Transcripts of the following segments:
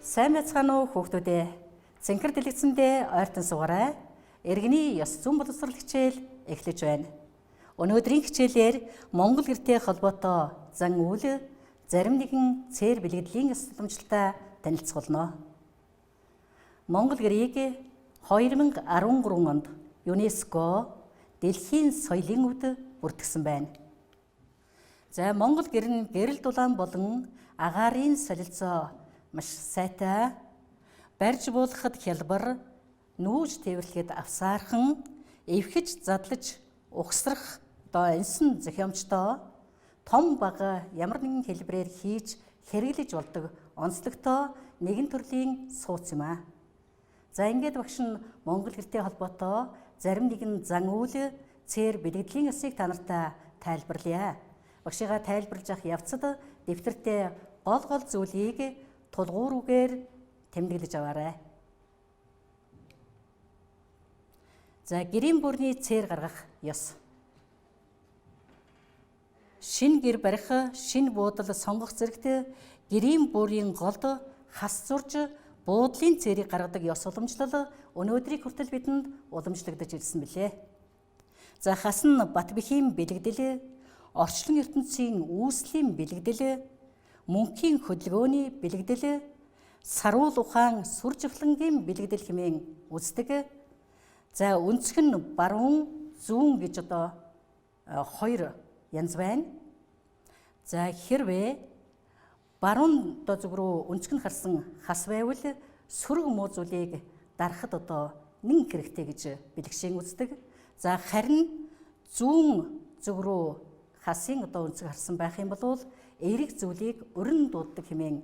Сайн байцгаана уу хүүхдүүд ээ. Цэнхэр дэлгэцэндээ ойртон суугаарай. Иргэний ёс зүйн боловсрол хичээл эхлэж байна. Өнөөдрийн хичээлээр Монгол гэртэй холбоотой зан үйл, зарим нэгэн цээр бэлгэдлийн ёс суртамжтай танилцуулна. Монгол гэрийг 2013 онд ЮНЕСКО Дэлхийн соёлын өвд бүртгэсэн байна. За Монгол гэр нь гэрэл дулаан болон агаарын солилцоо маш сайтай, барьж буулгахад хялбар, нүүж тээвэрлэхэд авсаархан, эвхэж задлаж ухсрах энсэн зохиомжтой, том бага ямар нэгэн хэлбэрээр хийж хэрэглэж болдог онцлогтой нэгэн төрлийн сууц юм аа. За ингээд багш нь Монгол гэртэй холбоотой зарим нэгэн зан үйл, цээр бэлгэдлийн ёсыг та нартай тайлбарлая. Багшигаа тайлбарлаж авах явцад дэвтэртээ гол зүйлийг тулгууруугаар тэмдэглэж аваарай. За гэрийн бүрний цээр гаргах ёс. Шин гэр барих, шин буудал сонгох зэрэгт гэрийн бүрийн голд хас зурж буудлын цээрийг гаргадаг ёс уламжлал өнөөдрийг хүртэл бидэнд уламжлагдаж ирсэн билээ. За хас нь бат бэхийн бэлэгдэл, орчлон ертөнцийн үүслийн бэлэгдэл, мөнхийн хөдөлгөөний бэлэгдэл, саруул ухаан сүр жавхлангийн бэлэгдэл хэмээн үздэг. За өнцг нь баруун, зүүн гэж хоёр янз байна. За хэрвээ баруун зүг рүү өнцг нь харсан хас байвал сөрөг муу зүйлийг дарахад нэн хэрэгтэй гэж бэлгшээн үздэг. За харин зүүн зүг рүү хасын өнцөг харсан байх юм бол эерэг зүйлийг өрн дууддаг хэмээн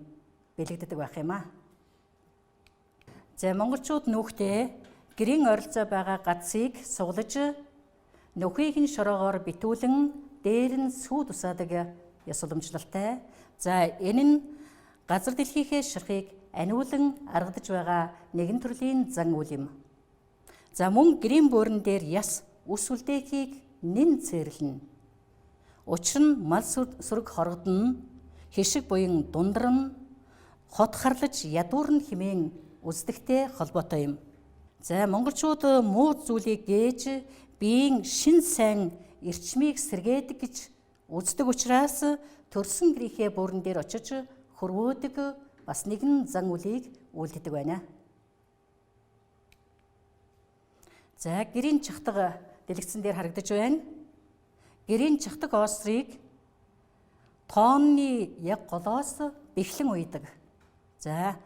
бэлэгддэг байх юм аа. За монголчууд нүүхтэй гэрийн ойролцоо байгаа гацыг суглаж нөхийг нь шороогоор битүүлэн дээр нь сүү тусаадаг ёс уламжлалтай. За энэ нь газар дэлхийнхээ ширхгийг аниулан аргадж байгаа нэгэн төрлийн зан үйл юм. За мөн гэрийн бууран дээр яс үс үлдээхийг нэн цээрлэнэ. Учир нь мал сүрэг хоргодно, хишиг буян дундарна, хот харлаж ядуурна хэмээн үздэгтэй холбоотой юм. За монголчууд муу зүйлийг гээж биеийн шин сайн эрчмийг сэргээдэг гэж үздэг учраас төрсөн гэрийнхээ бууран дээр очиж хөрвөөдөг бас нэгэн зан үйлийг үйлддэг байна. За гэрийн чахтаг дэлгэцэн дээр харагдаж байна. Гэрийн чахтаг оосрыг тооны яг голоос бэхлэн уйдаг. За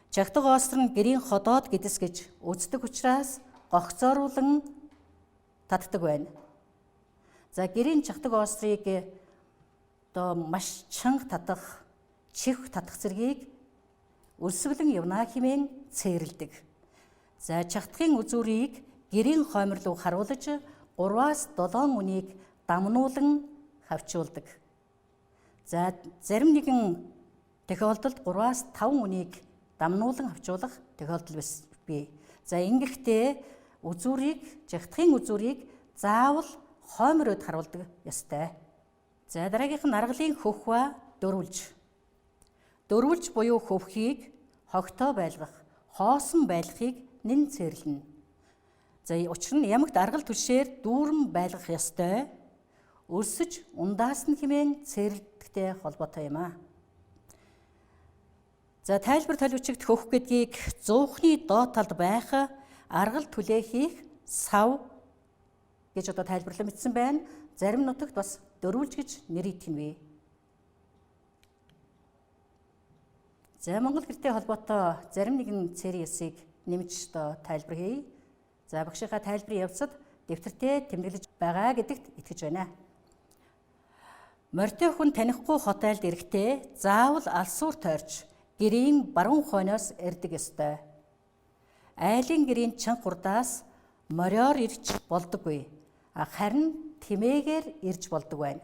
чахтаг ооср нь гэрийн ходоод гэдэс гэж үздэг учраас гогцооруулан татдаг байна. За гэрийн чахтаг оосрыг маш чанга татах, чих татах зэргийг өрсвөлэн явна хэмээн цээрлдэг. За чахтгын үзүүрийг гэрийн хоймор руу харуулж 3-7 үнийг дамнуулан хавчуулдаг. За зарим нэгэн тохиолдолд 3-5 үнийг дамнуулан хавчуулах тохиолдол бий. За ингэхдээ чахтгын үзүүрийг заавал хоймород харуулдаг ёстой. За дараагийнх нь аргалын хөх ба дөрвөлж. Дөрвөлж буюу хөвхийг хогтоо байлгах, хоосон байлгахыг нэн цээрлэнэ. За учир нь ямагт аргал түлшээр дүүрэн байлгах ёстой. Өлсөж ундаасна хэмээн цээрлэгтэй холбоотой юм аа. За тайлбар толиучигт хөх гэдгийг зуухны доод талд байх аргал түлээ хийх сав гэж тайлбарлан бичсэн байна. Зарим нутагт бас дөрвөлж гэж нэрийт хинвэ. За Монгол гэртэй холбоотой зарим нэгэн цэрийн ёсыг нэмж тайлбар хийе. За багшийнхаа тайлбарын явцад дэвтэртээ тэмдэглэж байгаа гэдэгт итгэж байна. Морьтой хүн танихгүй хот айлд ирэхдээ заавал алсуур тойрч гэрийн баруун хойноос ирдэг ёстой. Айлын гэрийн чанга хурдаас мориор ирж болдоггүй. Харин тэмээгээр ирж болдог байна.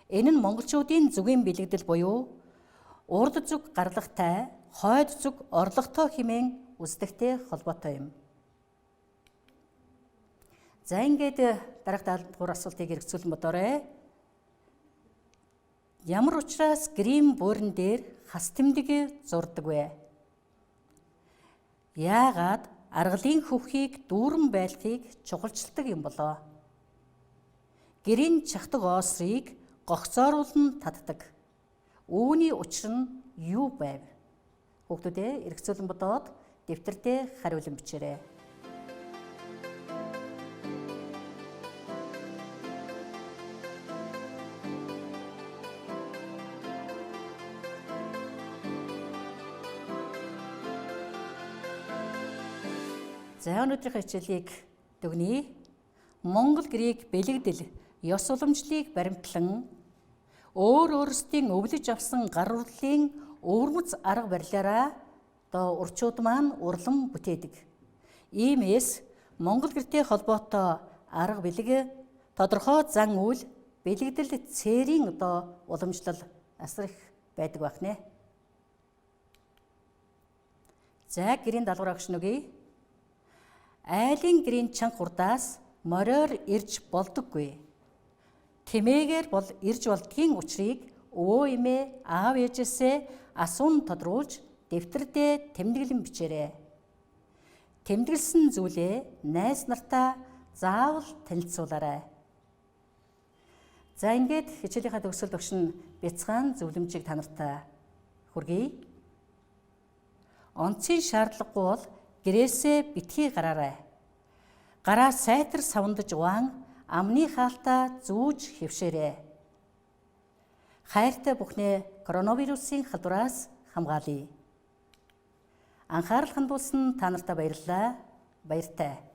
Энэ нь монголчуудын зүгийн бэлэгдэл буюу урд зүг гарлагтай, хойд зүг орлоготой хэмээн үздэгтэй холбоотой юм. За ингээд дараах даалгавар асуултыг хэрэгцүүлэн бодоорой. Ямар учраас грим буурин дээр хас тэмдэг зурдаг вэ? Яагаад аргалын хөвхийг дүүрэн байлгахыг чухалчилдаг юм болоо? Гэрийн чахдаг оосрыг гогцооруулан татдаг. Үүний учир нь юу байв? Хүүхдүүдээ эргцүүлэн бодоод дэвтэртээ хариулан бичээрэй. За өнөөдрийн хичээлийг дүгнэе. Монгол гэрийг бэлэгдэл, ёс уламжлалыг баримтлан өөр өөрсдийн өвлөж авсан гар урлалын өвөрмөц арга барилаараа урчууд маань урлан бүтээдэг. Иймээс Монгол гэртэй холбоотой арга бэлэг, тодорхой зан үйл, бэлэгдэл цээрийн уламжлал асар их байдаг байх нэ. За гэрийн даалгавар агш нүгий. Айлын гэрийн чанга хурдаас мориор ирж болдоггүй. Тэмээгээр бол ирж болдгийн учрыг өвөө эмээ аав ээжээсээ асуун тодруулж дэвтэрдээ тэмдэглэн бичээрэй. Тэмдэглэсэн зүйлээ найз нартаа заавал танилцуулаарай. За ингээд хичээлийнхаа төгсгөл багш нь бяцхан зөвлөмжийг та нартай хүргэе. Онцгийн шаардлагагүй бол гэрээсээ битгий гараарай. Гараа сайтар савандаж угаан амны хаалтаа зүүж хэвшээрэй. Хайртай бүхнээ коронавирусын халдвараас хамгаалъя. Анхаарал хандуулсан та нартай баярлалаа. Баяртай.